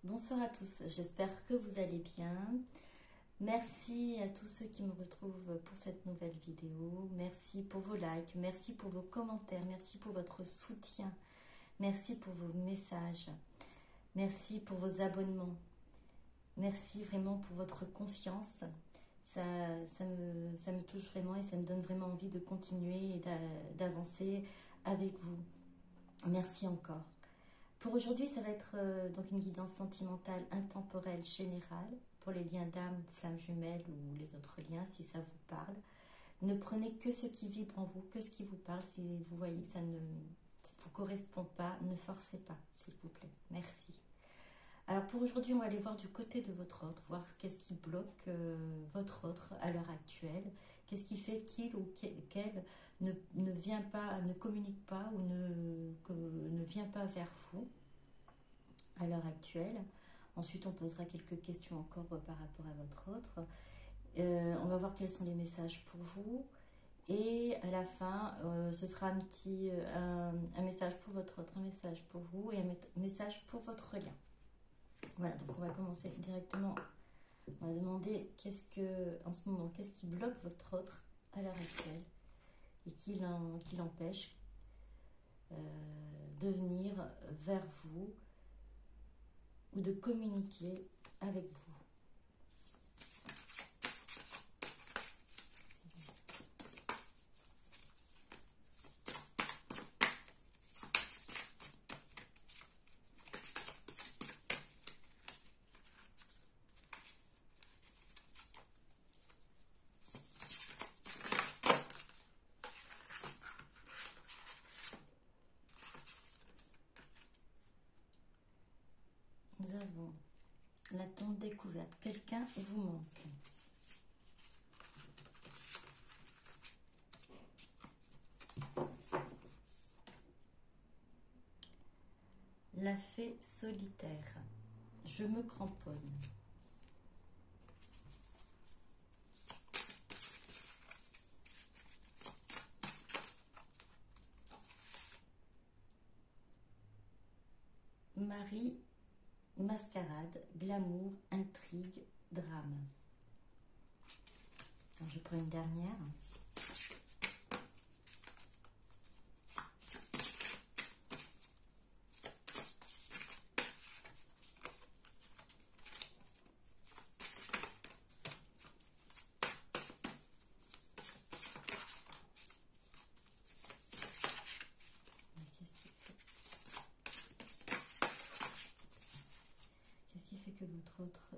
Bonsoir à tous, j'espère que vous allez bien. Merci à tous ceux qui me retrouvent pour cette nouvelle vidéo. Merci pour vos likes, merci pour vos commentaires, merci pour votre soutien, merci pour vos messages, merci pour vos abonnements, merci vraiment pour votre confiance. Ça me touche vraiment et ça me donne vraiment envie de continuer et d'avancer avec vous. Merci encore. Pour aujourd'hui, ça va être donc une guidance sentimentale intemporelle générale pour les liens d'âme, flammes jumelles ou les autres liens, si ça vous parle. Ne prenez que ce qui vibre en vous, que ce qui vous parle. Si vous voyez que ça ne vous correspond pas, ne forcez pas, s'il vous plaît. Merci. Alors pour aujourd'hui, on va aller voir du côté de votre autre, voir qu'est-ce qui bloque votre autre à l'heure actuelle. Qu'est-ce qui fait qu'il ou qu'elle ne vient pas, ne communique pas ou ne vient pas vers vous à l'heure actuelle. Ensuite, on posera quelques questions encore par rapport à votre autre. On va voir quels sont les messages pour vous. Et à la fin, ce sera un message pour votre autre, un message pour vous et un message pour votre lien. Voilà, donc on va commencer directement. On va demander en ce moment, qu'est-ce qui bloque votre autre à l'heure actuelle et qui l'empêche de venir vers vous ou de communiquer avec vous. Nous avons la tombe découverte. Quelqu'un vous manque. La fée solitaire. Je me cramponne. Marie, mascarade, glamour, intrigue, drame. Alors, je prends une dernière. Que votre autre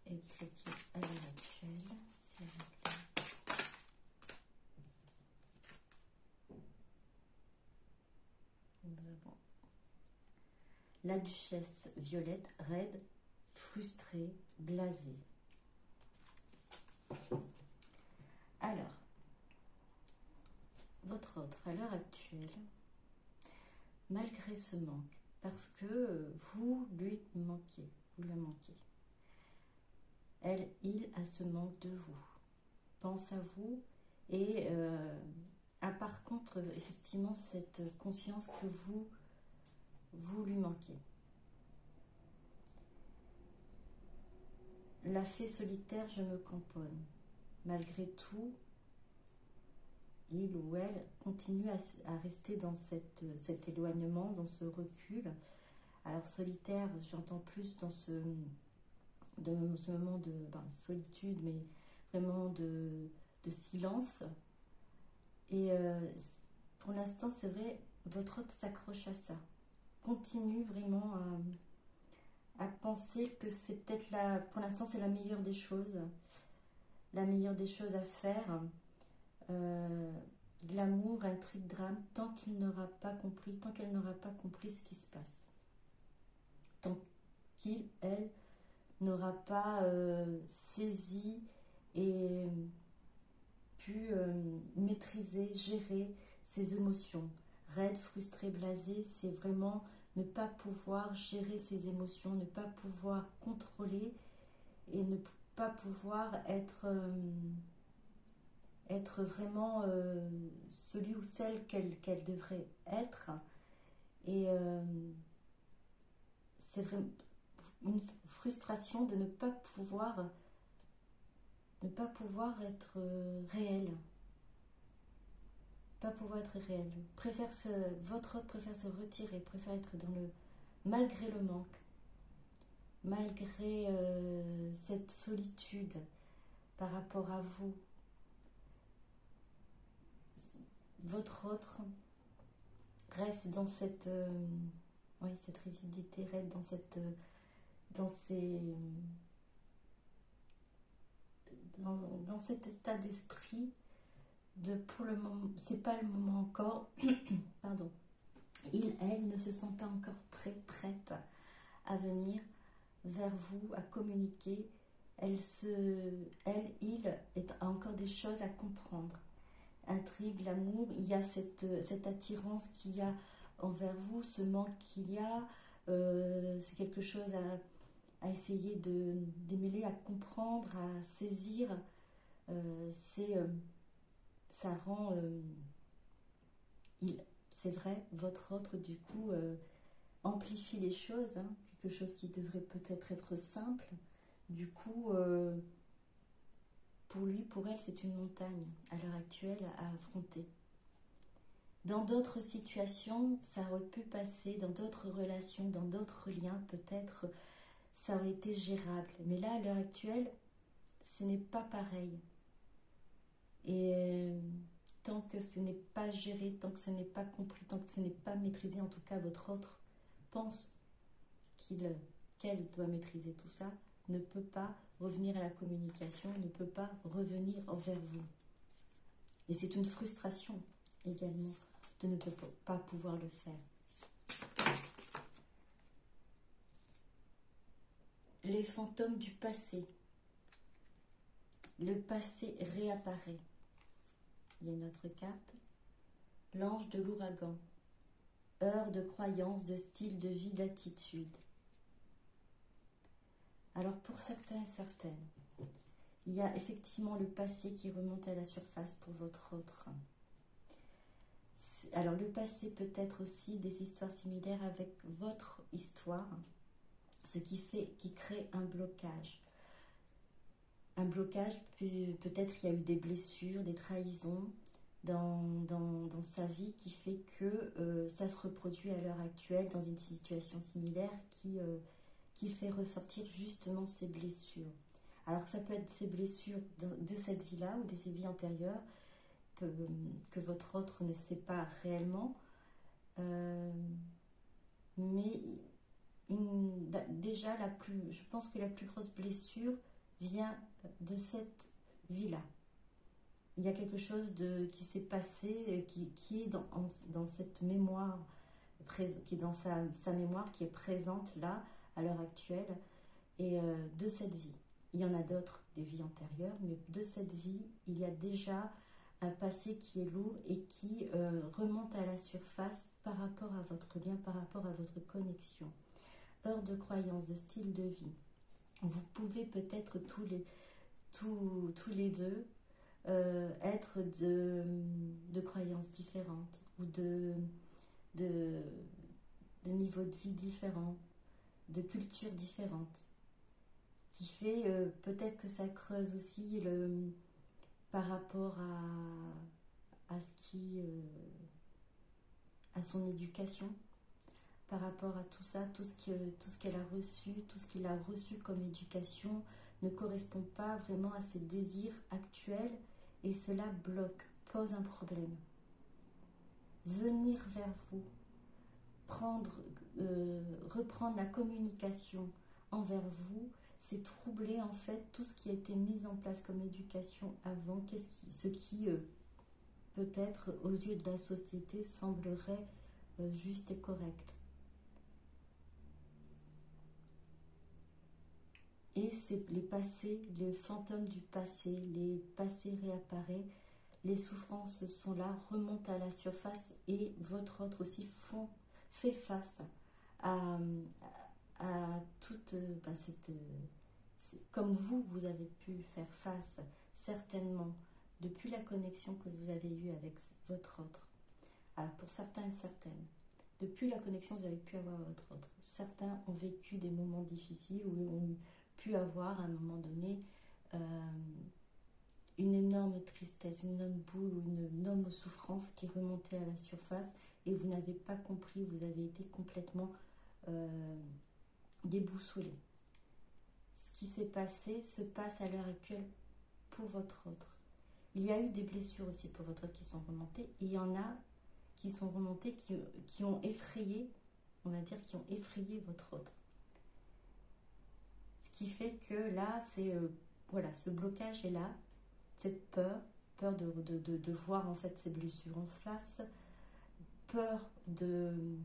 est bloqué à l'heure actuelle, s'il vous plaît. Nous avons la duchesse Violette, raide, frustrée, blasée. Alors, votre autre à l'heure actuelle, malgré ce manque, parce que vous lui manquez, vous la manquez. Il a ce manque de vous, pense à vous et a par contre effectivement cette conscience que vous lui manquez. La fée solitaire, je me cramponne. Malgré tout, il ou elle continue à rester dans cet éloignement, dans ce recul. Alors solitaire, j'entends plus dans ce moment de solitude, mais vraiment de silence. Et pour l'instant, c'est vrai, votre autre s'accroche à ça. Continue vraiment à penser que c'est peut-être pour l'instant, c'est la meilleure des choses à faire. Glamour, intrigue, drame, tant qu'il n'aura pas compris, tant qu'elle n'aura pas compris ce qui se passe. Tant qu'il, elle, n'aura pas saisi et pu maîtriser, gérer ses émotions. Raide, frustré, blasé, c'est vraiment ne pas pouvoir gérer ses émotions, ne pas pouvoir contrôler et ne pas pouvoir être vraiment celui ou celle qu'elle devrait être. Et c'est vraiment une frustration de ne pas pouvoir être réel. Pas pouvoir être réel. Votre autre préfère se retirer, préfère être dans le... Malgré le manque, malgré cette solitude par rapport à vous, votre autre reste dans cette, cette rigidité, reste dans cet état d'esprit de pour le moment, c'est pas le moment encore, pardon, elle ne se sent pas encore prête à venir vers vous, à communiquer. Il a encore des choses à comprendre. Intrigue, l'amour, il y a cette attirance qu'il y a envers vous, ce manque qu'il y a, c'est quelque chose à essayer de démêler, à comprendre, à saisir. Ça rend, c'est vrai, votre autre du coup amplifie les choses, hein, quelque chose qui devrait peut-être être simple, du coup pour lui, pour elle, c'est une montagne à l'heure actuelle à affronter. Dans d'autres situations, ça aurait pu passer, dans d'autres relations, dans d'autres liens, peut-être ça aurait été gérable. Mais là, à l'heure actuelle, ce n'est pas pareil. Et tant que ce n'est pas géré, tant que ce n'est pas compris, tant que ce n'est pas maîtrisé, en tout cas votre autre pense qu'elle doit maîtriser tout ça, ne peut pas revenir à la communication, ne peut pas revenir envers vous. Et c'est une frustration également de ne pas pouvoir le faire. Les fantômes du passé. Le passé réapparaît. Il y a une autre carte. L'ange de l'ouragan. Heure de croyance, de style de vie, d'attitude. Alors pour certains et certaines, il y a effectivement le passé qui remonte à la surface pour votre autre. Alors le passé peut être aussi des histoires similaires avec votre histoire, ce qui crée un blocage. Un blocage, peut-être il y a eu des blessures, des trahisons dans sa vie qui fait que ça se reproduit à l'heure actuelle dans une situation similaire qui fait ressortir justement ces blessures. Alors ça peut être ces blessures de cette vie-là ou de ces vies antérieures que votre autre ne sait pas réellement. Mais déjà, je pense que la plus grosse blessure vient de cette vie-là. Il y a quelque chose qui s'est passé, qui est dans cette mémoire, qui est dans sa mémoire, qui est présente là, à l'heure actuelle, et de cette vie. Il y en a d'autres, des vies antérieures, mais de cette vie, il y a déjà un passé qui est lourd et qui remonte à la surface par rapport à votre lien, par rapport à votre connexion. Heure de croyance, de style de vie. Vous pouvez peut-être tous les deux être de croyances différentes ou de niveaux de vie différents, de cultures différentes, qui fait peut-être que ça creuse aussi par rapport à son éducation, par rapport à tout ça, tout ce qu'elle a reçu, tout ce qu'il a reçu comme éducation ne correspond pas vraiment à ses désirs actuels et cela pose un problème. Venir vers vous, reprendre la communication envers vous, c'est troubler en fait tout ce qui a été mis en place comme éducation avant, ce qui peut-être aux yeux de la société semblerait juste et correct. Et c'est les passés, les fantômes du passé, les passés réapparaissent, les souffrances sont là, remontent à la surface et votre autre aussi fait face à toute comme vous avez pu faire face certainement depuis la connexion que vous avez eue avec votre autre. Alors pour certains et certaines, Depuis la connexion, vous avez pu avoir votre autre. Certains ont vécu des moments difficiles ou ont pu avoir à un moment donné une énorme tristesse, une énorme boule ou une énorme souffrance qui remontait à la surface et vous n'avez pas compris, vous avez été complètement déboussolé. Ce qui s'est passé se passe à l'heure actuelle pour votre autre. Il y a eu des blessures aussi pour votre autre qui sont remontées et il y en a qui sont remontées qui ont effrayé, on va dire, qui ont effrayé votre autre. Ce qui fait que là, c'est voilà, ce blocage est là, cette peur de voir en fait ces blessures en face, peur de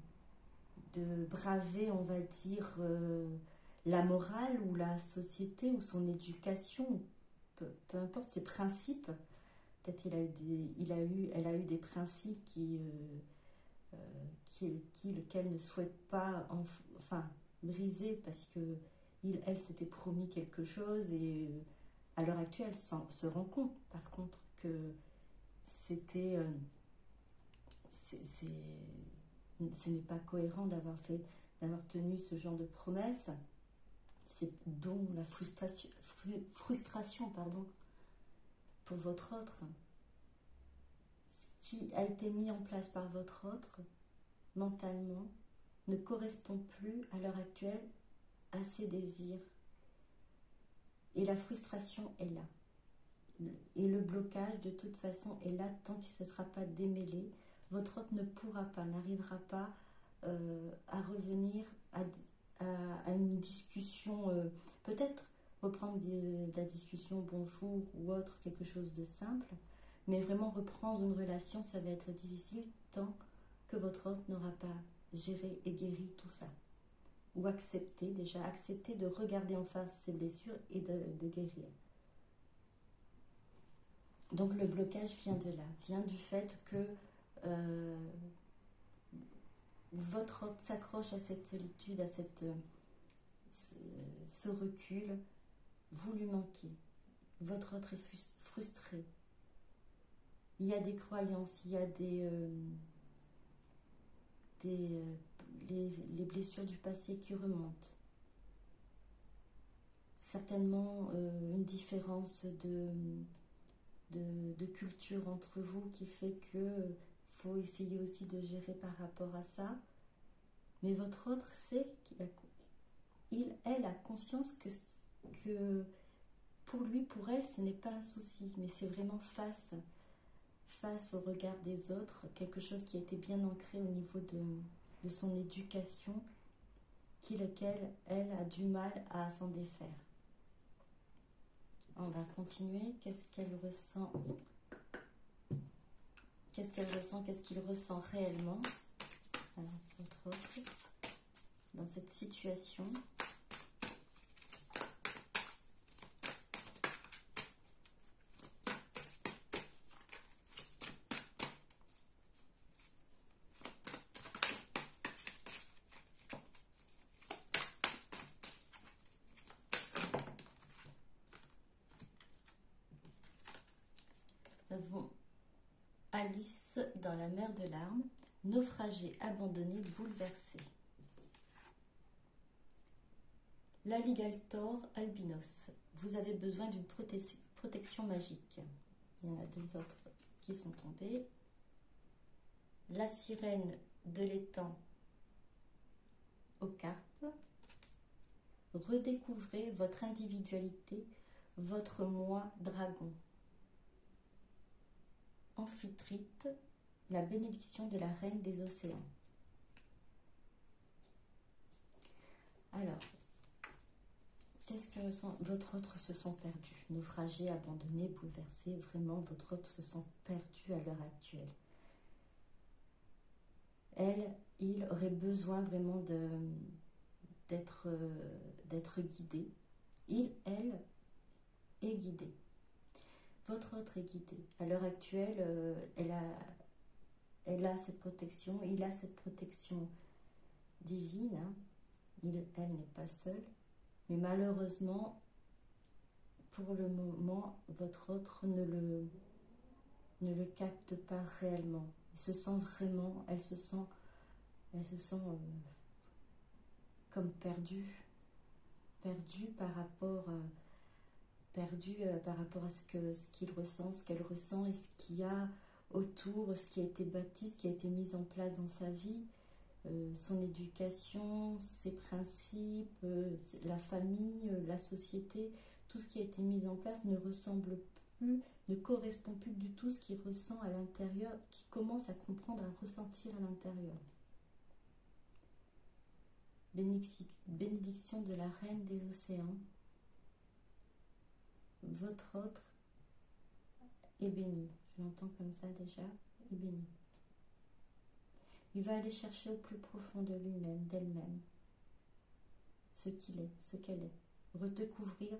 braver, on va dire, la morale ou la société ou son éducation, peu importe ses principes. Peut-être elle a eu des principes qu'elle ne souhaite pas enfin briser parce que elle s'était promis quelque chose et à l'heure actuelle se rend compte par contre que c'était ce n'est pas cohérent d'avoir tenu ce genre de promesse. C'est donc la frustration pour votre autre. Ce qui a été mis en place par votre autre mentalement ne correspond plus à l'heure actuelle à ses désirs. Et la frustration est là. Et le blocage, de toute façon, est là tant que ce ne sera pas démêlé. Votre autre n'arrivera pas à revenir à une discussion, peut-être reprendre de la discussion bonjour ou autre, quelque chose de simple, mais vraiment reprendre une relation, ça va être difficile tant que votre autre n'aura pas géré et guéri tout ça. Ou accepter de regarder en face ses blessures et de guérir. Donc le blocage vient de là, vient du fait que votre autre s'accroche à cette solitude, à ce recul, vous lui manquez. Votre autre est frustré. Il y a des croyances, il y a les blessures du passé qui remontent. Certainement une différence de culture entre vous qui fait que faut essayer aussi de gérer par rapport à ça. Mais votre autre sait elle a conscience que pour lui, pour elle, ce n'est pas un souci, mais c'est vraiment face au regard des autres, quelque chose qui a été bien ancré au niveau de son éducation, laquelle elle a du mal à s'en défaire. On va continuer. Qu'est-ce qu'elle ressent? Qu'est-ce qu'il ressent réellement? Alors, votre autre, dans cette situation. Nous avons Alice dans la mer de larmes, naufragée, abandonnée, bouleversée. L'alligator albinos, vous avez besoin d'une protection magique. Il y en a deux autres qui sont tombés. La sirène de l'étang au carpe. Redécouvrez votre individualité, votre moi dragon. Amphitrite, la bénédiction de la reine des océans. Alors, qu'est-ce que votre autre se sent perdu, naufragé, abandonné, bouleversé? Vraiment, votre autre se sent perdu à l'heure actuelle. Il aurait besoin vraiment d'être guidé. Elle est guidée. Votre autre est guidé. À l'heure actuelle, elle a cette protection, il a cette protection divine. Hein. Elle n'est pas seule. Mais malheureusement, pour le moment, votre autre ne le capte pas réellement. Elle se sent elle se sent comme perdue par rapport à ce qu'il ressent, ce qu'elle ressent et ce qu'il y a autour, ce qui a été bâti, ce qui a été mis en place dans sa vie, son éducation, ses principes, la famille, la société, tout ce qui a été mis en place ne ressemble plus, ne correspond plus du tout à ce qu'il ressent à l'intérieur, qui commence à comprendre, à ressentir à l'intérieur. Bénédiction de la Reine des Océans. Votre autre est béni. Je l'entends comme ça déjà, est béni. Il va aller chercher au plus profond de lui-même, d'elle-même, ce qu'il est, ce qu'elle est. Redécouvrir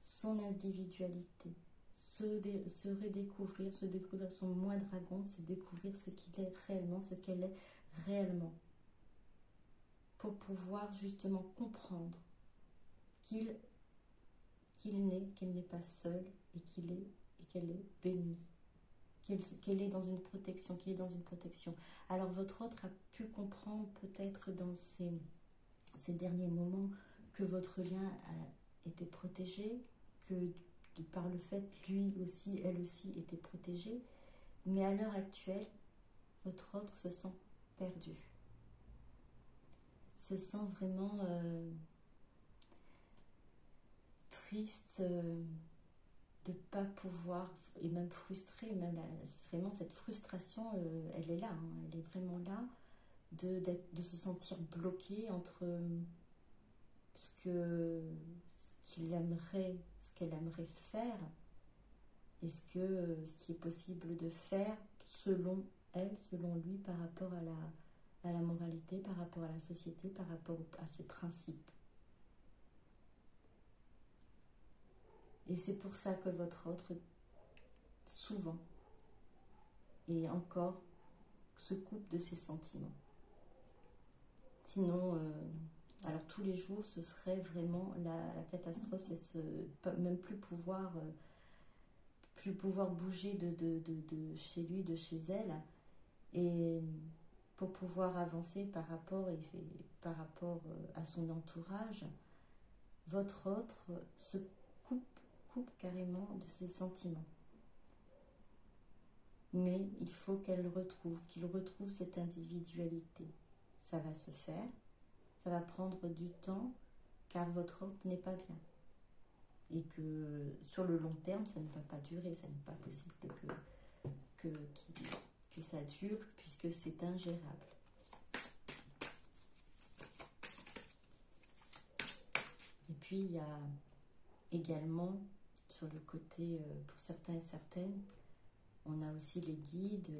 son individualité, se redécouvrir, se découvrir son moi dragon, c'est découvrir ce qu'il est réellement, ce qu'elle est réellement. Pour pouvoir justement comprendre qu'il n'est, qu'elle n'est pas seule et qu'elle est bénie, qu'elle est dans une protection, qu'il est dans une protection. Alors votre autre a pu comprendre peut-être dans ces derniers moments que votre lien était protégé, que par le fait lui aussi, elle aussi était protégée, mais à l'heure actuelle, votre autre se sent perdu, se sent vraiment triste de ne pas pouvoir, et même frustrée, même vraiment cette frustration, elle est là, hein, elle est vraiment là, de se sentir bloquée entre ce qu'elle aimerait faire et ce qui est possible de faire selon elle, selon lui, par rapport à la moralité, par rapport à la société, par rapport à ses principes. Et c'est pour ça que votre autre, souvent, et encore, se coupe de ses sentiments. Sinon, alors tous les jours, ce serait vraiment la catastrophe, c'est même plus pouvoir bouger de chez lui, de chez elle, et pour pouvoir avancer par rapport à son entourage, votre autre se coupe carrément de ses sentiments. Mais il faut qu'il retrouve cette individualité. Ça va se faire, ça va prendre du temps, car votre autre n'est pas bien. Et que sur le long terme, ça ne va pas durer, ça n'est pas possible que ça dure, puisque c'est ingérable. Et puis il y a également, sur le côté, pour certains et certaines, on a aussi les guides,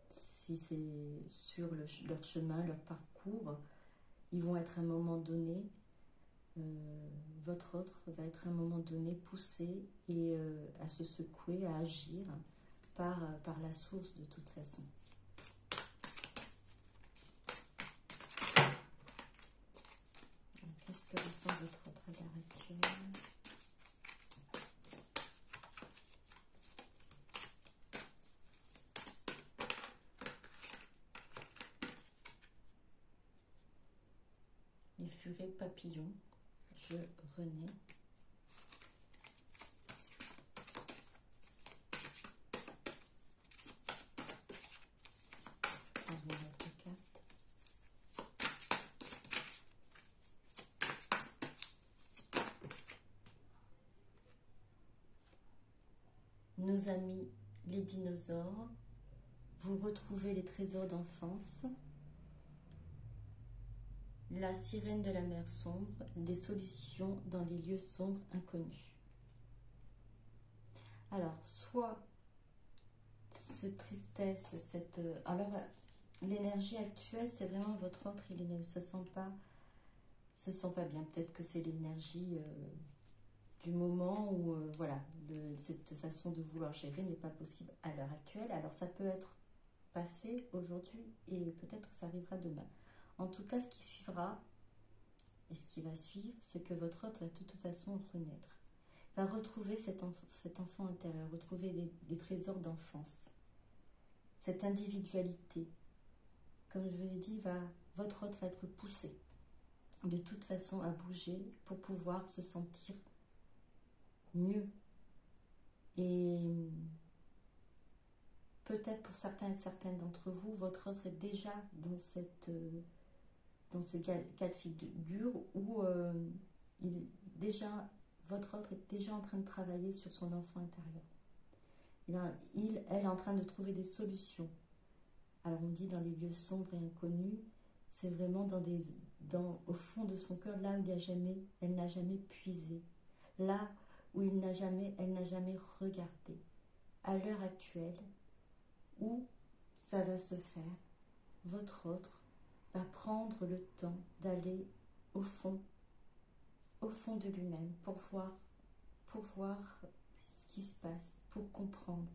si c'est sur leur chemin, leur parcours, ils vont être à un moment donné, votre autre va être à un moment donné poussé et à se secouer, à agir par la source de toute façon. Qu'est-ce que ressent votre autre à l'heure actuelle ? Les furets papillons, je renais. Nos amis les dinosaures, vous retrouvez les trésors d'enfance, la sirène de la mer sombre, des solutions dans les lieux sombres inconnus. Alors, soit cette tristesse, alors l'énergie actuelle, c'est vraiment votre autre, il ne se sent pas bien. Peut-être que c'est l'énergie du moment où voilà, cette façon de vouloir gérer n'est pas possible à l'heure actuelle. Alors ça peut être passé aujourd'hui et peut-être que ça arrivera demain. En tout cas, ce qui suivra et ce qui va suivre, c'est que votre autre va de toute façon renaître, va retrouver cet enfant intérieur, retrouver des trésors d'enfance, cette individualité, comme je vous ai dit, votre autre va être poussé de toute façon à bouger pour pouvoir se sentir mieux. Et peut-être pour certains et certaines d'entre vous, votre autre est déjà dans ce cas de figure où votre autre est déjà en train de travailler sur son enfant intérieur. Elle est en train de trouver des solutions. Alors on dit dans les lieux sombres et inconnus, c'est vraiment au fond de son cœur, là où elle n'a jamais puisé, là où elle n'a jamais regardé. À l'heure actuelle, où ça va se faire, votre autre va prendre le temps d'aller au fond de lui-même pour voir ce qui se passe, pour comprendre,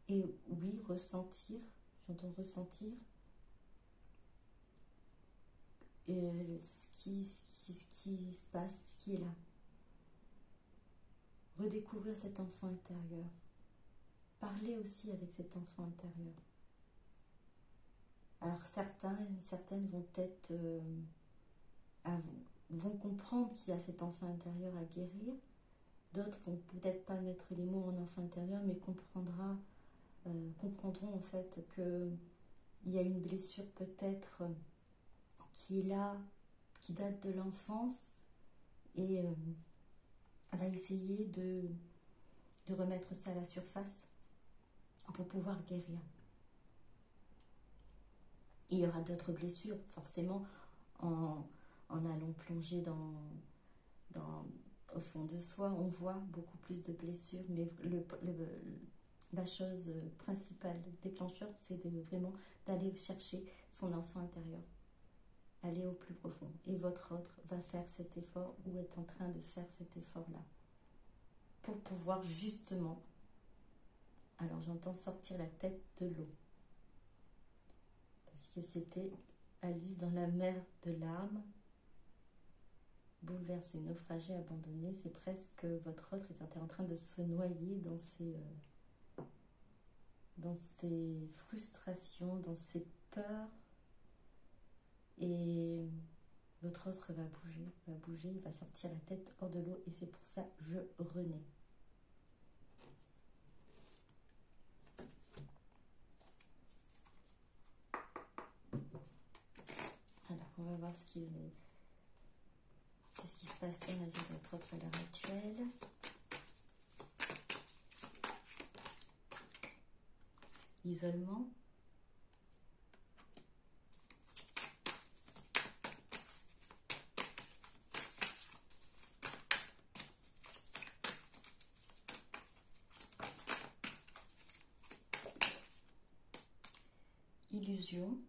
et oui, ressentir, j'entends ressentir ce qui se passe, ce qui est là. Redécouvrir cet enfant intérieur. Parler aussi avec cet enfant intérieur. Alors certaines vont peut-être vont comprendre qu'il y a cet enfant intérieur à guérir. D'autres vont peut-être pas mettre les mots en enfant intérieur, mais comprendront en fait que il y a une blessure peut-être qui est là, qui date de l'enfance, et elle va essayer de remettre ça à la surface pour pouvoir guérir. Et il y aura d'autres blessures, forcément, en allant plonger au fond de soi, on voit beaucoup plus de blessures, mais la chose principale, déclencheur, c'est vraiment d'aller chercher son enfant intérieur, aller au plus profond. Et votre autre va faire cet effort, ou est en train de faire cet effort-là, pour pouvoir justement, alors j'entends sortir la tête de l'eau, parce que c'était Alice dans la mer de larmes, bouleversé, naufragé, abandonné. C'est presque votre autre est en train de se noyer dans ses frustrations, dans ses peurs, et votre autre va bouger, il va sortir la tête hors de l'eau, et c'est pour ça je renais. Alors on va voir qu'est-ce qui se passe dans la vie de votre autre à l'heure actuelle. Isolement. Illusion.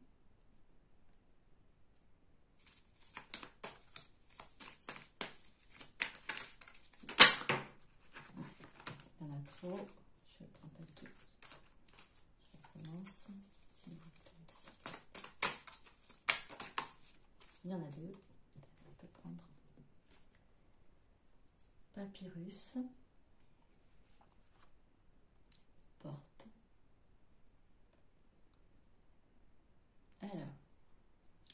Il y en a trop. Je ne prends pas tout. Je recommence. S'il vous plaît. Il y en a deux. Ça peut prendre. Papyrus. Porte. Alors,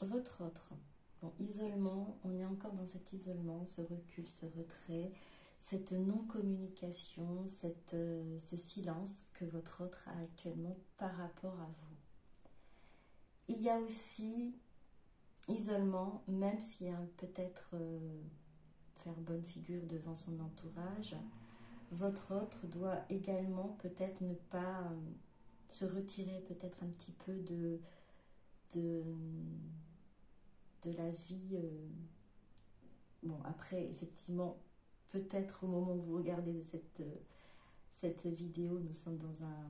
votre autre. Bon, isolement, on est encore dans cet isolement, ce recul, ce retrait, cette non-communication, ce silence que votre autre a actuellement par rapport à vous. Il y a aussi isolement, même s'il y a peut-être faire bonne figure devant son entourage, votre autre doit également peut-être ne pas se retirer peut-être un petit peu de la vie. Bon, après, effectivement, peut-être au moment où vous regardez cette vidéo, nous sommes dans un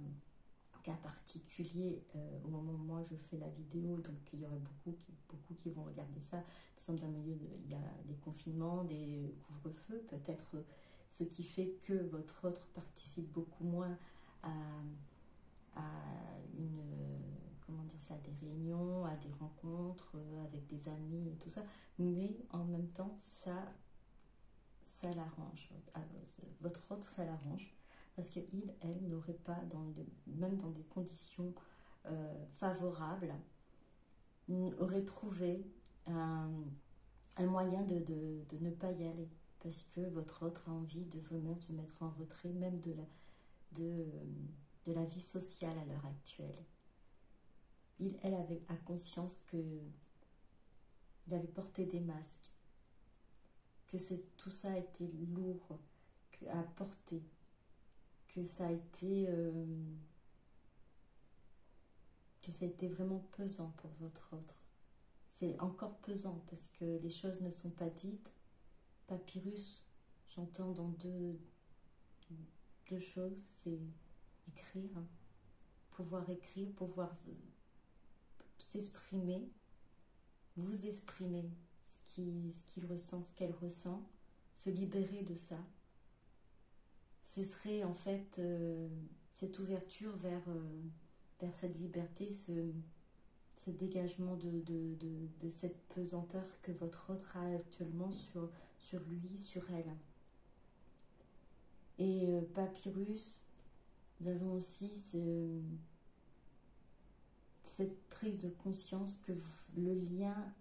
cas particulier au moment où moi je fais la vidéo, donc il y aurait beaucoup qui vont regarder ça. Nous sommes dans le milieu il y a des confinements, des couvre-feux, peut-être ce qui fait que votre autre participe beaucoup moins à à des réunions, à des rencontres avec des amis et tout ça, mais en même temps ça l'arrange, votre autre ça l'arrange, parce qu'elle n'aurait pas, même dans des conditions favorables, aurait trouvé un moyen de ne pas y aller, parce que votre autre a envie de vous-même se mettre en retrait, même de la vie sociale à l'heure actuelle. Elle a conscience qu'il avait porté des masques, que tout ça a été lourd à porter, que ça a été vraiment pesant pour votre autre. C'est encore pesant parce que les choses ne sont pas dites. Papyrus, j'entends dans deux choses, c'est écrire, pouvoir écrire, pouvoir s'exprimer, vous exprimer ce qu'il ressent, ce qu'elle ressent, se libérer de ça. Ce serait en fait cette ouverture vers cette liberté, ce dégagement de cette pesanteur que votre autre a actuellement sur lui, sur elle. Et Papyrus, nous avons aussi cette prise de conscience que le lien,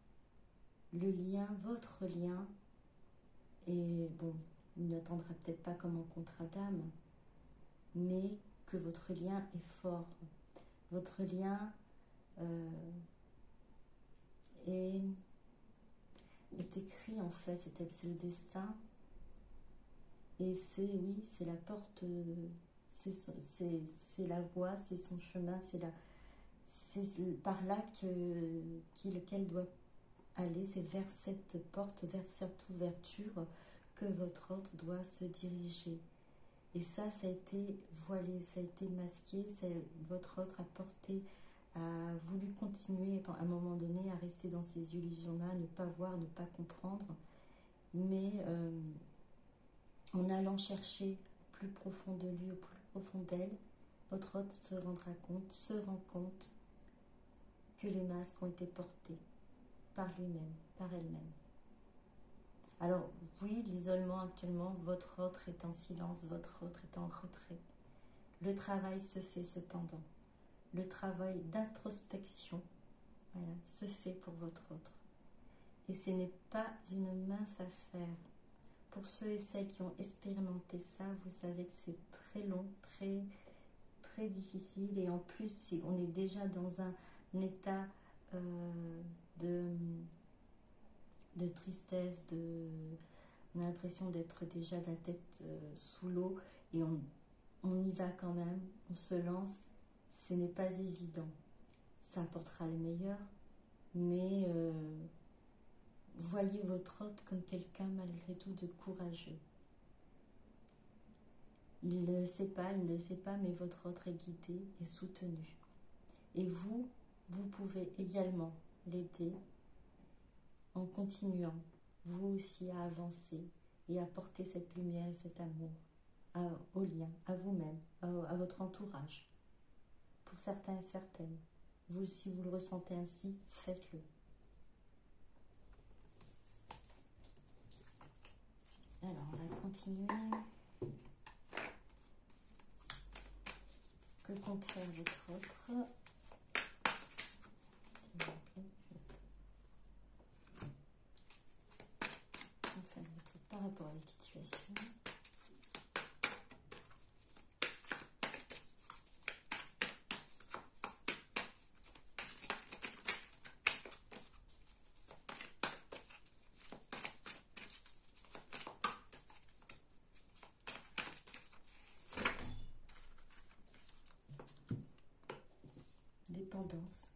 votre lien, et bon, il n'attendra peut-être pas comme un contrat d'âme, mais que votre lien est fort. Votre lien est écrit en fait, c'est le destin. Et c'est la porte, c'est la voie, c'est son chemin, c'est par là qu'elle doit aller, c'est vers cette porte, vers cette ouverture que votre autre doit se diriger. Et ça a été voilé, ça a été masqué, votre autre a voulu continuer à un moment donné à rester dans ces illusions-là, ne pas voir, ne pas comprendre, mais en allant chercher plus profond de lui, au plus profond d'elle, votre autre se rend compte que les masques ont été portés par lui-même, par elle-même. Alors oui, l'isolement actuellement, votre autre est en silence, votre autre est en retrait. Le travail se fait cependant. Le travail d'introspection, voilà, se fait pour votre autre. Et ce n'est pas une mince affaire. Pour ceux et celles qui ont expérimenté ça, vous savez que c'est très long, très, très difficile. Et en plus, on est déjà dans un état de tristesse, on a l'impression d'être déjà la tête sous l'eau et on y va quand même, on se lance. Ce n'est pas évident. Ça apportera le meilleur, mais voyez votre autre comme quelqu'un malgré tout de courageux. Il ne le sait pas, mais votre autre est guidé et soutenu. Et vous pouvez également l'aider en continuant, vous aussi, à avancer et à porter cette lumière et cet amour au lien, à vous-même, à votre entourage. Pour certains et certaines, vous, si vous le ressentez ainsi, faites-le. Alors, on va continuer. Que compte faire votre autre? Par rapport à la situation. Dépendance.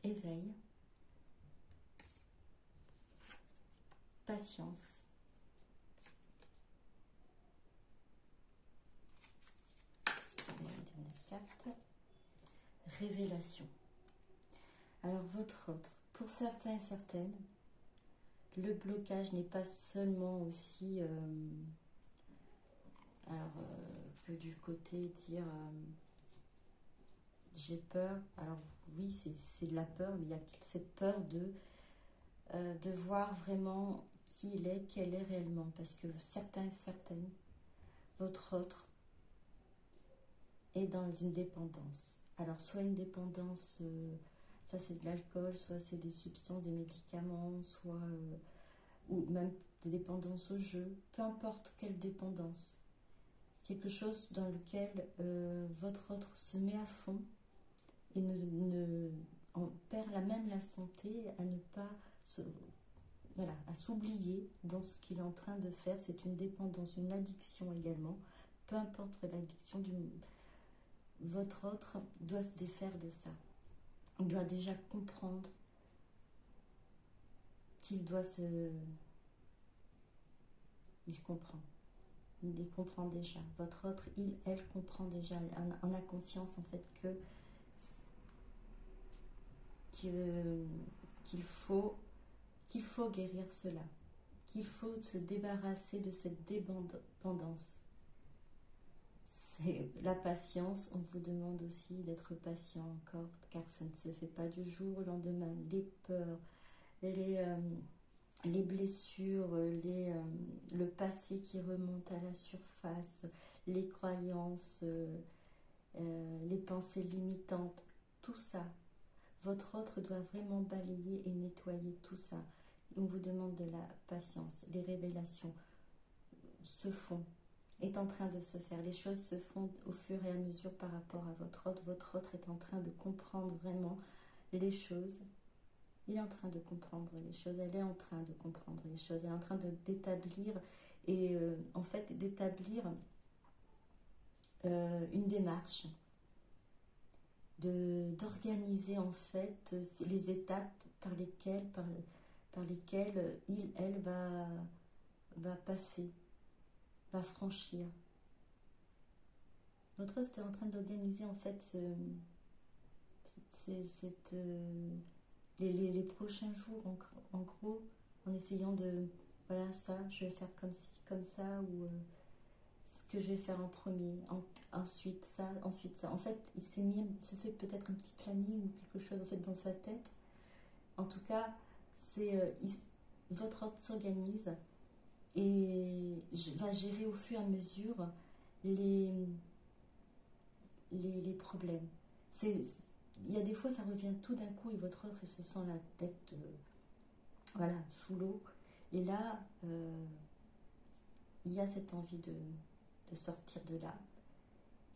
Éveil. Patience. Révélation. Alors votre autre, pour certains et certaines, le blocage n'est pas seulement aussi que du côté dire j'ai peur. Alors oui, c'est de la peur, mais il y a cette peur de voir vraiment qui il est, qu'elle est réellement, parce que certains et certaines, votre autre est dans une dépendance. Alors, soit une dépendance, soit c'est de l'alcool, soit c'est des substances, des médicaments, soit, ou même des dépendances au jeu, peu importe quelle dépendance. Quelque chose dans lequel votre autre se met à fond et perd même la santé à ne pas voilà, à s'oublier dans ce qu'il est en train de faire. C'est une dépendance, une addiction également. Peu importe l'addiction, votre autre doit se défaire de ça. Il doit déjà comprendre qu'il doit se... Il comprend. Il les comprend déjà. Votre autre, elle comprend déjà. On a conscience en fait qu'il faut guérir cela, qu'il faut se débarrasser de cette dépendance. C'est la patience. On vous demande aussi d'être patient encore, car ça ne se fait pas du jour au lendemain. Les peurs, les blessures, le passé qui remonte à la surface, les croyances, les pensées limitantes, tout ça. Votre autre doit vraiment balayer et nettoyer tout ça. On vous demande de la patience. Les révélations se font, est en train de se faire. Les choses se font au fur et à mesure par rapport à votre autre. Votre autre est en train de comprendre vraiment les choses. Il est en train de comprendre les choses. Elle est en train de comprendre les choses. Elle est en train d'établir et en fait d'établir une démarche, d'organiser en fait les étapes par lesquelles elle va passer, va franchir. Votre host est en train d'organiser en fait les prochains jours, en gros, en essayant de, voilà, ça, je vais faire comme ci, comme ça, ou ce que je vais faire en premier, ensuite ça, ensuite ça. En fait, il se fait peut-être un petit planning ou quelque chose en fait dans sa tête. En tout cas, votre ordre s'organise et va gérer au fur et à mesure les problèmes. Il y a des fois, ça revient tout d'un coup et votre autre, il se sent la tête voilà, sous l'eau. Et là, il y a cette envie de sortir de là.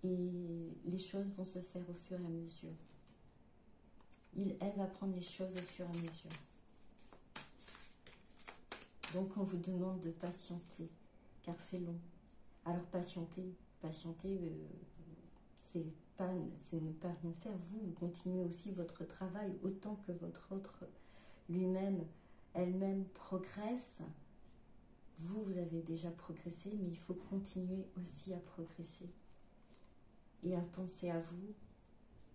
Et les choses vont se faire au fur et à mesure. Elle va prendre les choses au fur et à mesure. Donc, on vous demande de patienter, car c'est long. Alors, patienter, c'est ne pas rien faire. Vous continuez aussi votre travail autant que votre autre lui-même, elle-même progresse. Vous avez déjà progressé, mais il faut continuer aussi à progresser. Et à penser à vous,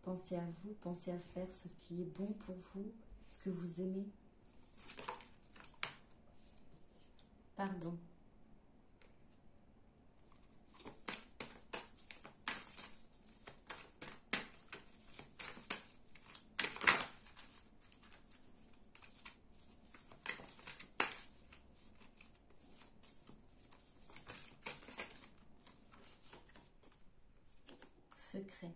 pensez à faire ce qui est bon pour vous, ce que vous aimez. Pardon. Secret.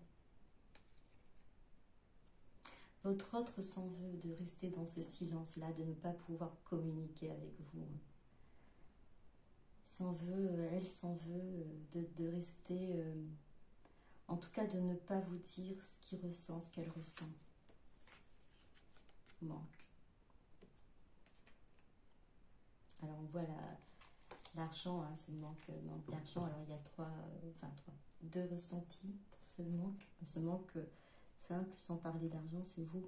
Votre autre s'en veut de rester dans ce silence-là, de ne pas pouvoir communiquer avec vous. Elle s'en veut de rester, en tout cas de ne pas vous dire ce qu'il ressent, ce qu'elle ressent. Manque. Alors on voit l'argent, hein, c'est le manque d'argent. Alors il y a deux ressentis pour ce manque. Ce manque simple, sans parler d'argent, c'est vous.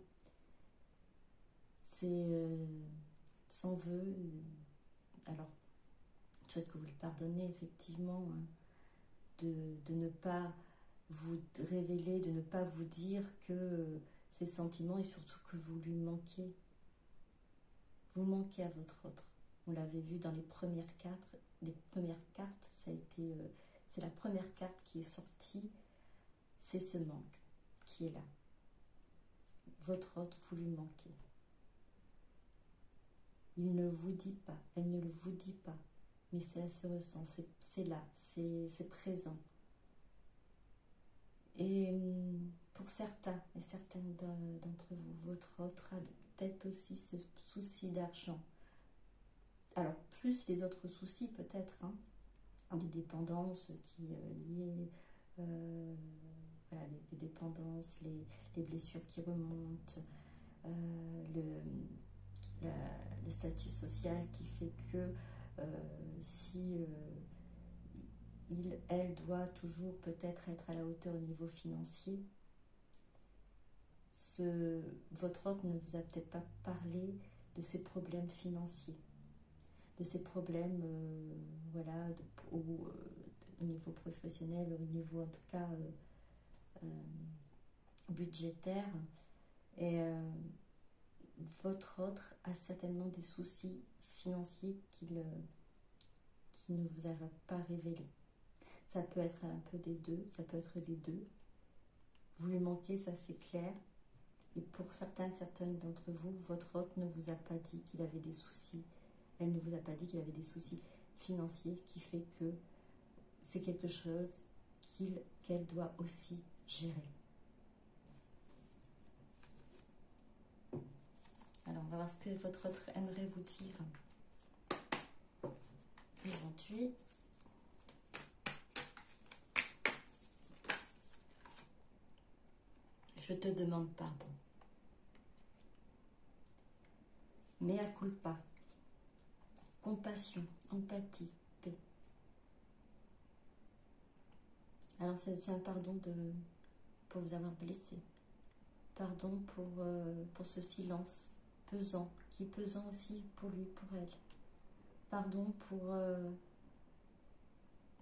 C'est s'en veut. Alors, je souhaite que vous le pardonnez, effectivement, hein, de ne pas vous révéler, de ne pas vous dire que ces sentiments et surtout que vous lui manquez. Vous manquez à votre autre. On l'avait vu dans les premières cartes. Ça a été, c'est la première carte qui est sortie. C'est ce manque qui est là. Votre autre, vous lui manquez. Il ne vous dit pas, elle ne le vous dit pas, mais ça se ressent, c'est là, c'est présent. Et pour certains et certaines d'entre vous, votre autre a peut-être aussi ce souci d'argent. Alors, plus les autres soucis peut-être, hein, les dépendances qui liées, voilà, les dépendances, les blessures qui remontent, le statut social qui fait que si elle doit toujours peut-être être à la hauteur au niveau financier, votre hôte ne vous a peut-être pas parlé de ses problèmes financiers, de ses problèmes voilà, au niveau professionnel, au niveau en tout cas budgétaire. Et votre autre a certainement des soucis financiers qu'il ne vous a pas révélés. Ça peut être un peu des deux, ça peut être les deux. Vous lui manquez, ça c'est clair. Et pour certaines d'entre vous, votre hôte ne vous a pas dit qu'il avait des soucis. Elle ne vous a pas dit qu'il avait des soucis financiers, qui fait que c'est quelque chose qu'elle doit aussi gérer. Alors, on va voir ce que votre autre aimerait vous dire aujourd'hui. Je te demande pardon. Mea culpa. Compassion, empathie, paix. Alors, c'est un pardon pour vous avoir blessé. Pardon pour ce silence pesant, qui est pesant aussi pour lui, pour elle. Pardon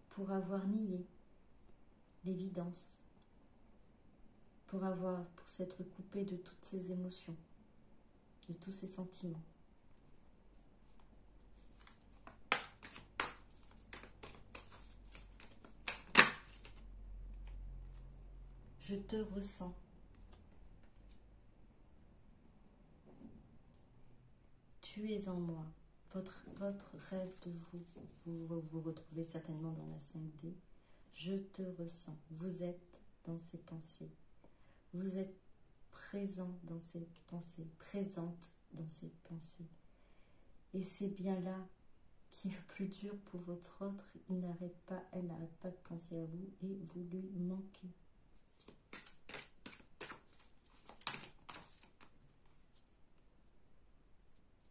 pour avoir nié l'évidence, pour s'être coupé de toutes ses émotions, de tous ses sentiments. Je te ressens. Tu es en moi. Votre rêve de vous retrouvez certainement dans la 5D. Je te ressens. Vous êtes dans ses pensées. Vous êtes présent dans ses pensées, présente dans ses pensées. Et c'est bien là qui est le plus dur pour votre autre. Elle n'arrête pas de penser à vous et vous lui manquez.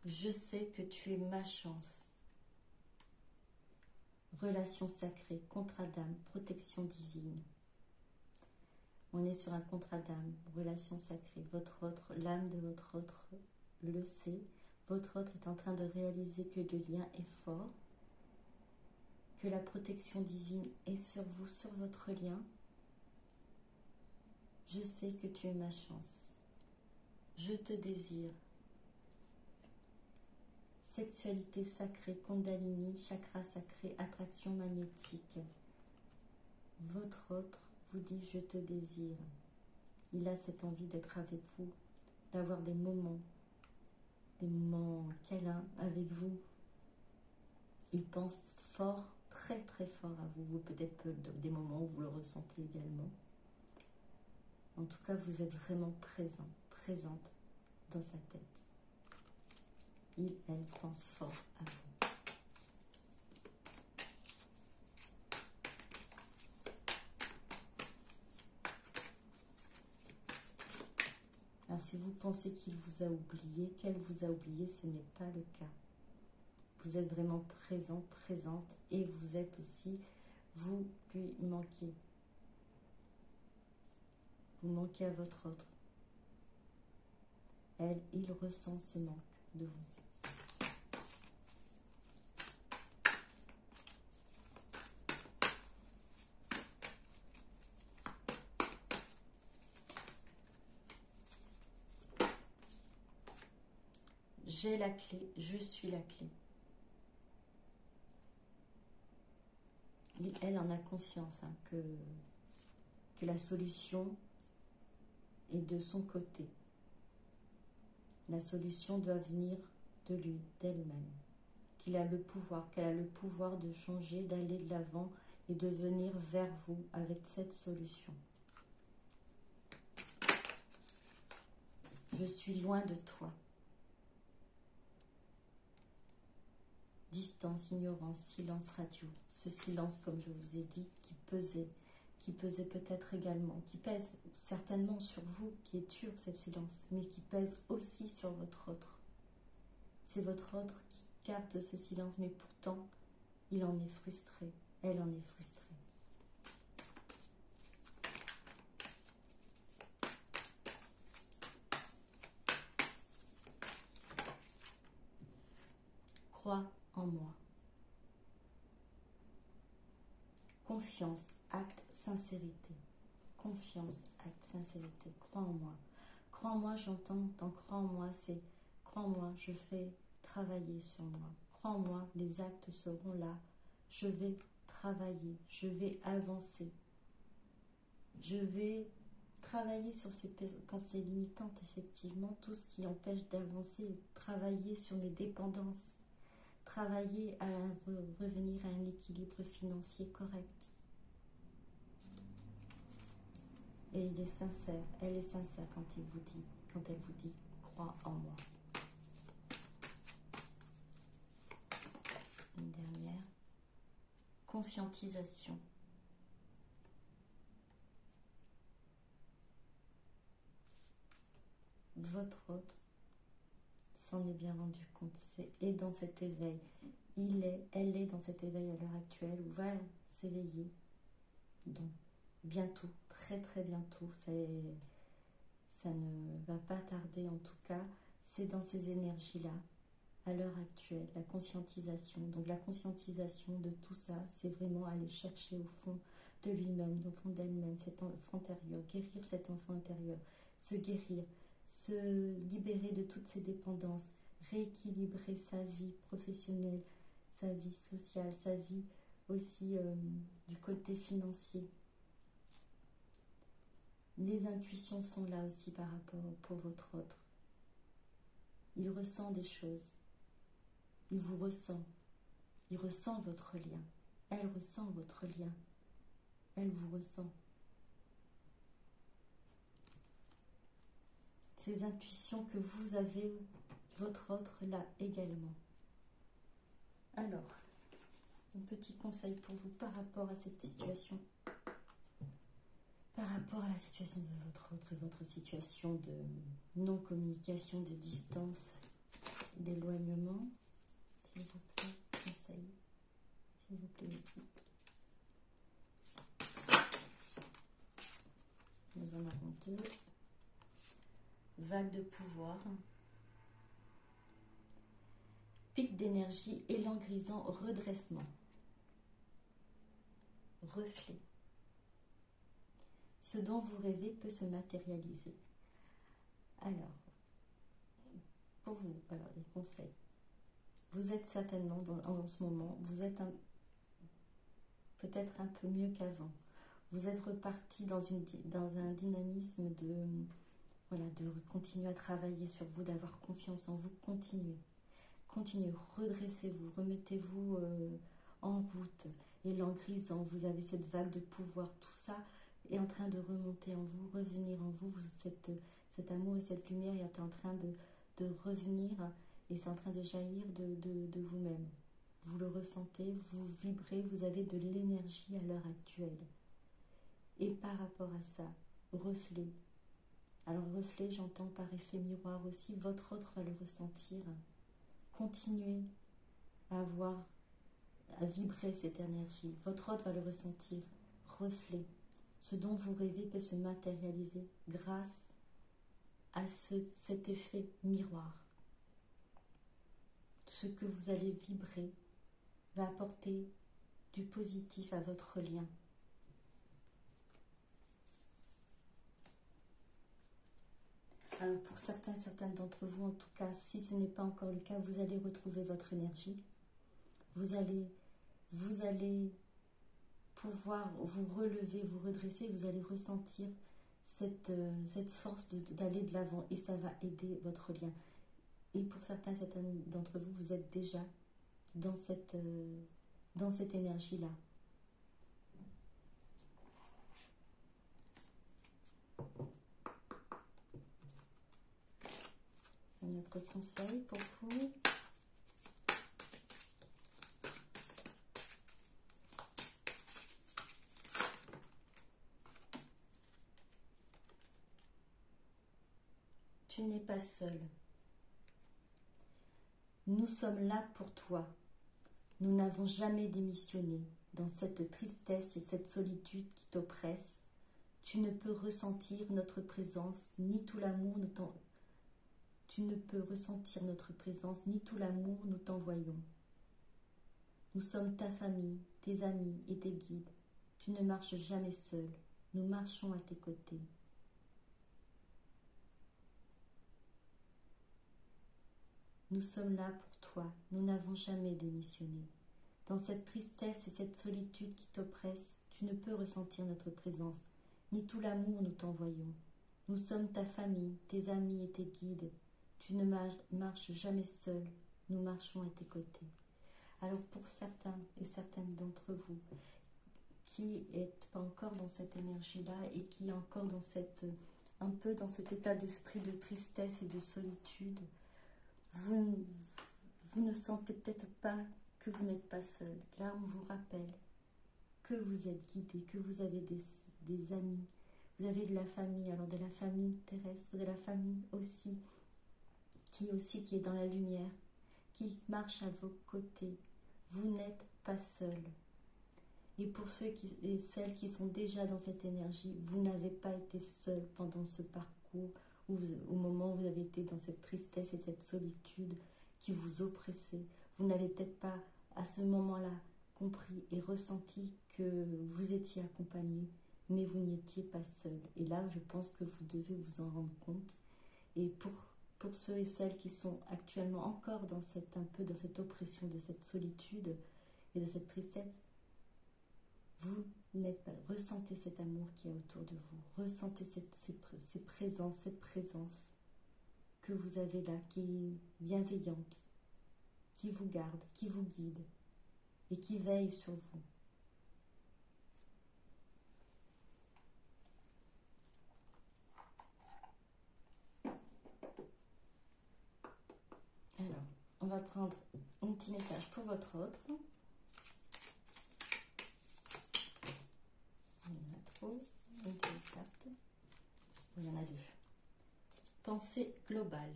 Je sais que tu es ma chance. Relation sacrée, contrat d'âme, protection divine. On est sur un contrat d'âme, relation sacrée. Votre autre, l'âme de votre autre le sait. Votre autre est en train de réaliser que le lien est fort, que la protection divine est sur vous, sur votre lien. Je sais que tu es ma chance. Je te désire. Sexualité sacrée, Kundalini, chakra sacré, attraction magnétique. Votre autre vous dit je te désire. Il a cette envie d'être avec vous, d'avoir des moments câlins avec vous. Il pense fort, très très fort à vous. Peut-être des moments où vous le ressentez également. En tout cas, vous êtes vraiment présente dans sa tête. Elle pense fort à vous. Alors, si vous pensez qu'il vous a oublié, qu'elle vous a oublié, ce n'est pas le cas. Vous êtes vraiment présente, et vous êtes aussi, vous lui manquez. Vous manquez à votre autre. Il ressent ce manque de vous. J'ai la clé, je suis la clé. Elle en a conscience hein, que la solution est de son côté. La solution doit venir de lui, d'elle-même. Qu'elle a le pouvoir de changer, d'aller de l'avant et de venir vers vous avec cette solution. Je suis loin de toi. Distance, ignorance, silence radio. Ce silence, comme je vous ai dit, qui pesait peut-être également, qui pèse certainement sur vous, qui est dur, ce silence, mais qui pèse aussi sur votre autre. C'est votre autre qui garde ce silence, mais pourtant, il en est frustré, elle en est frustrée. Crois en moi. Confiance, acte, sincérité. Confiance, acte, sincérité. Crois en moi. Crois en moi, j'entends dans crois en moi, c'est crois en moi, je fais travailler sur moi. Crois en moi, les actes seront là. Je vais travailler, je vais avancer. Je vais travailler sur ces pensées limitantes, effectivement, tout ce qui empêche d'avancer, travailler sur mes dépendances, travailler à revenir à un équilibre financier correct. Et il est sincère, elle est sincère quand elle vous dit, crois en moi. Une dernière, conscientisation. Votre autre s'en est bien rendu compte, est dans cet éveil. Elle est dans cet éveil à l'heure actuelle, ou va s'éveiller. Donc, bientôt, très très bientôt, ça ne va pas tarder en tout cas, c'est dans ces énergies-là, à l'heure actuelle, la conscientisation. Donc la conscientisation de tout ça, c'est vraiment aller chercher au fond de lui-même, au fond d'elle-même, cet enfant intérieur, guérir cet enfant intérieur, se guérir, se libérer de toutes ses dépendances, rééquilibrer sa vie professionnelle, sa vie sociale, sa vie aussi du côté financier. Les intuitions sont là aussi par rapport pour votre autre. Il ressent des choses. Il vous ressent. Il ressent votre lien. Elle ressent votre lien. Elle vous ressent. Ces intuitions que vous avez, votre autre là également. Alors, un petit conseil pour vous par rapport à cette situation. Par rapport à la situation de votre autre et votre situation de non-communication, de distance, d'éloignement, s'il vous plaît, conseil, s'il vous plaît, équipe. Nous en avons deux. Vague de pouvoir. Pic d'énergie, élan grisant, redressement. Reflet. Ce dont vous rêvez peut se matérialiser. Alors, pour vous, alors les conseils. Vous êtes certainement, en ce moment, vous êtes peut-être un peu mieux qu'avant. Vous êtes reparti dans un dynamisme de continuer à travailler sur vous, d'avoir confiance en vous. Continuez, redressez-vous, remettez-vous en route. Élan grisant, vous avez cette vague de pouvoir, tout ça est en train de remonter en vous, revenir en vous, cet amour et cette lumière est en train de revenir et c'est en train de jaillir de vous-même. Vous le ressentez, vous vibrez, vous avez de l'énergie à l'heure actuelle. Et par rapport à ça, reflet. Alors reflet, j'entends par effet miroir aussi, votre autre va le ressentir. Continuez à vibrer cette énergie. Votre autre va le ressentir. Reflet. Ce dont vous rêvez peut se matérialiser grâce à cet effet miroir. Ce que vous allez vibrer va apporter du positif à votre lien. Alors pour certaines d'entre vous, en tout cas, si ce n'est pas encore le cas, vous allez retrouver votre énergie. Vous allez pouvoir vous relever, vous redresser, vous allez ressentir cette force d'aller de l'avant et ça va aider votre lien. Et pour certaines d'entre vous, vous êtes déjà dans cette énergie-là. autre conseil pour vous? Tu n'es pas seul. Nous sommes là pour toi. Nous n'avons jamais démissionné. Dans cette tristesse et cette solitude qui t'oppressent, tu ne peux ressentir notre présence, ni tout l'amour nous t'envoyons. Nous sommes ta famille, tes amis et tes guides. Tu ne marches jamais seul. Nous marchons à tes côtés. Nous sommes là pour toi. Nous n'avons jamais démissionné. Dans cette tristesse et cette solitude qui t'oppressent, tu ne peux ressentir notre présence, ni tout l'amour nous t'envoyons. Nous sommes ta famille, tes amis et tes guides. Tu ne marches jamais seul. Nous marchons à tes côtés. Alors pour certains et certaines d'entre vous qui n'êtes pas encore dans cette énergie-là et qui est encore dans un peu dans cet état d'esprit de tristesse et de solitude, vous ne sentez peut-être pas que vous n'êtes pas seul. Là, on vous rappelle que vous êtes guidé, que vous avez des amis, vous avez de la famille, alors de la famille terrestre, de la famille aussi qui est dans la lumière, qui marche à vos côtés. Vous n'êtes pas seul. Et pour ceux et celles qui sont déjà dans cette énergie, vous n'avez pas été seul pendant ce parcours, au moment où vous avez été dans cette tristesse et cette solitude qui vous oppressait. Vous n'avez peut-être pas à ce moment-là compris et ressenti que vous étiez accompagné, mais vous n'étiez pas seul. Et là, je pense que vous devez vous en rendre compte. Et pour ceux et celles qui sont actuellement encore dans un peu dans cette oppression, de cette solitude et de cette tristesse, vous n'êtes pas. Ressentez cet amour qui est autour de vous. Ressentez cette présence que vous avez là, qui est bienveillante, qui vous garde, qui vous guide et qui veille sur vous. Alors, on va prendre un petit message pour votre autre. Il y en a trop. Une petite carte. Il y en a deux. Pensée globale.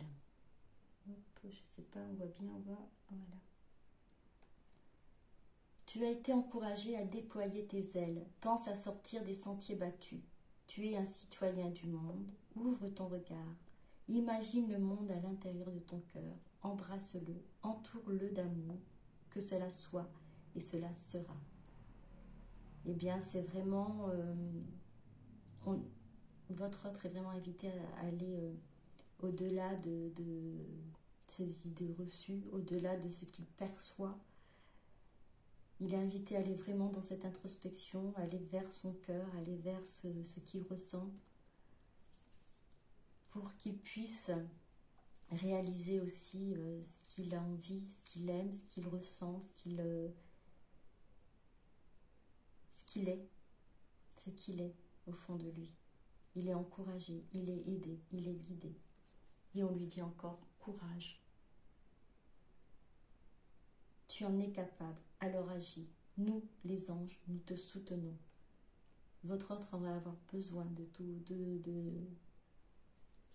Hop, je sais pas, on voit bien, voilà. Tu as été encouragé à déployer tes ailes. Pense à sortir des sentiers battus. Tu es un citoyen du monde. Ouvre ton regard. Imagine le monde à l'intérieur de ton cœur. Embrasse-le, entoure-le d'amour. Que cela soit et cela sera. Eh bien, c'est vraiment... votre autre est vraiment invité à aller au-delà de ses idées reçues, au-delà de ce qu'il perçoit. Il est invité à aller vraiment dans cette introspection, aller vers son cœur, aller vers ce qu'il ressent, pour qu'il puisse réaliser aussi ce qu'il a envie, ce qu'il aime, ce qu'il ressent, ce qu'il est au fond de lui. Il est encouragé, il est aidé, il est guidé. Et on lui dit encore, courage. Tu en es capable, alors agis. Nous, les anges, nous te soutenons. Votre autre en va avoir besoin du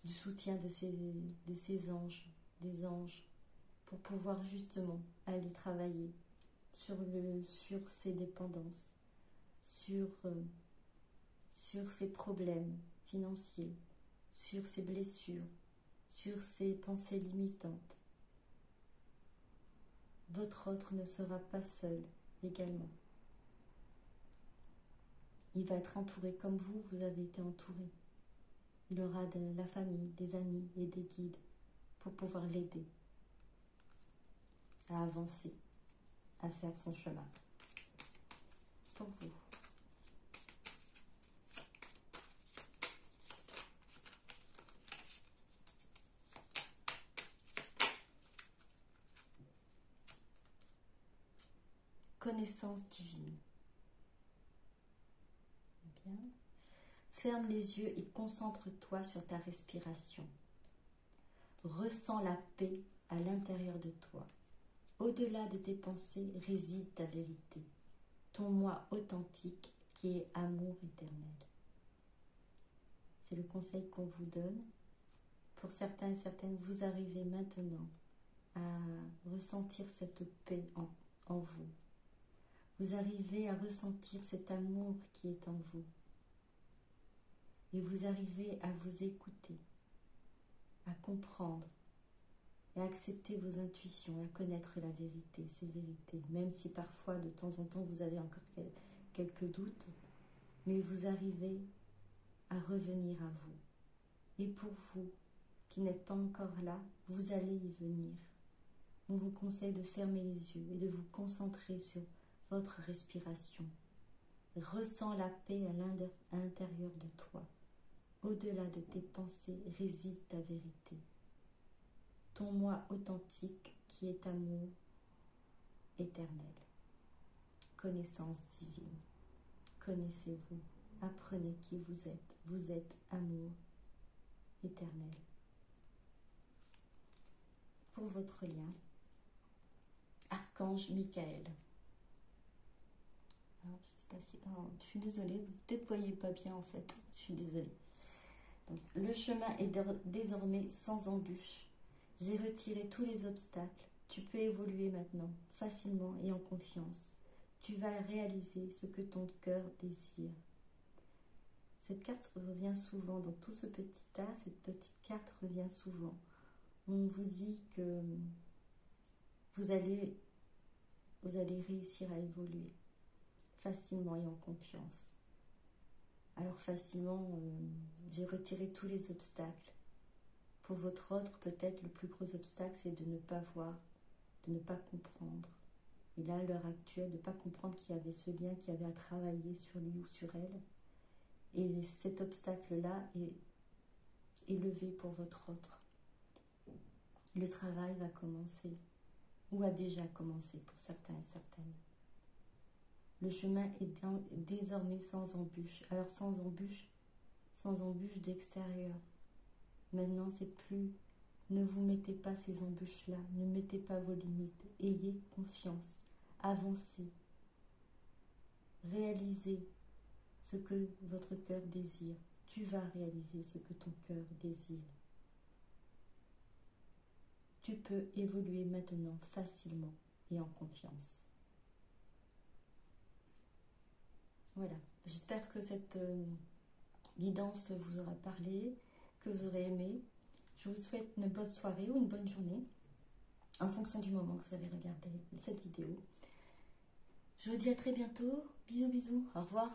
soutien de ces anges, des anges, pour pouvoir justement aller travailler sur ses dépendances, sur ses problèmes financiers, sur ses blessures, sur ses pensées limitantes. Votre autre ne sera pas seul également. Il va être entouré comme vous avez été entouré. Il aura de la famille, des amis et des guides pour pouvoir l'aider à avancer, à faire son chemin. Pour vous. Connaissance divine. Bien. Ferme les yeux et concentre-toi sur ta respiration. Ressens la paix à l'intérieur de toi. Au-delà de tes pensées réside ta vérité, ton moi authentique qui est amour éternel. C'est le conseil qu'on vous donne. Pour certains et certaines, vous arrivez maintenant à ressentir cette paix en vous. Vous arrivez à ressentir cet amour qui est en vous. Et vous arrivez à vous écouter, à comprendre et à accepter vos intuitions, à connaître la vérité, ces vérités. Même si parfois, de temps en temps, vous avez encore quelques doutes, mais vous arrivez à revenir à vous. Et pour vous, qui n'êtes pas encore là, vous allez y venir. On vous conseille de fermer les yeux et de vous concentrer sur votre respiration. Ressens la paix à l'intérieur de toi. Au-delà de tes pensées réside ta vérité. Ton moi authentique qui est amour éternel. Connaissance divine. Connaissez-vous. Apprenez qui vous êtes. Vous êtes amour éternel. Pour votre lien, Archange Michael. Alors, je sais pas si... Oh, je suis désolée, vous peut-être voyez pas bien en fait. Je suis désolée. Donc, le chemin est désormais sans embûche. J'ai retiré tous les obstacles. Tu peux évoluer maintenant, facilement et en confiance. Tu vas réaliser ce que ton cœur désire. Cette carte revient souvent dans tout ce petit tas. Cette petite carte revient souvent. On vous dit que vous allez réussir à évoluer facilement et en confiance. Alors facilement, j'ai retiré tous les obstacles. Pour votre autre, peut-être le plus gros obstacle, c'est de ne pas voir, de ne pas comprendre. Et là, à l'heure actuelle, de ne pas comprendre qu'il y avait ce lien, qu'il y avait à travailler sur lui ou sur elle. Et cet obstacle-là est levé pour votre autre. Le travail va commencer, ou a déjà commencé pour certains et certaines. Le chemin est désormais sans embûche. Alors sans embûche d'extérieur. Maintenant, c'est plus, ne vous mettez pas ces embûches-là, ne mettez pas vos limites, ayez confiance, avancez, réalisez ce que votre cœur désire. Tu vas réaliser ce que ton cœur désire. Tu peux évoluer maintenant facilement et en confiance. Voilà, j'espère que cette guidance vous aura parlé, que vous aurez aimé. Je vous souhaite une bonne soirée ou une bonne journée, en fonction du moment que vous avez regardé cette vidéo. Je vous dis à très bientôt. Bisous, bisous. Au revoir.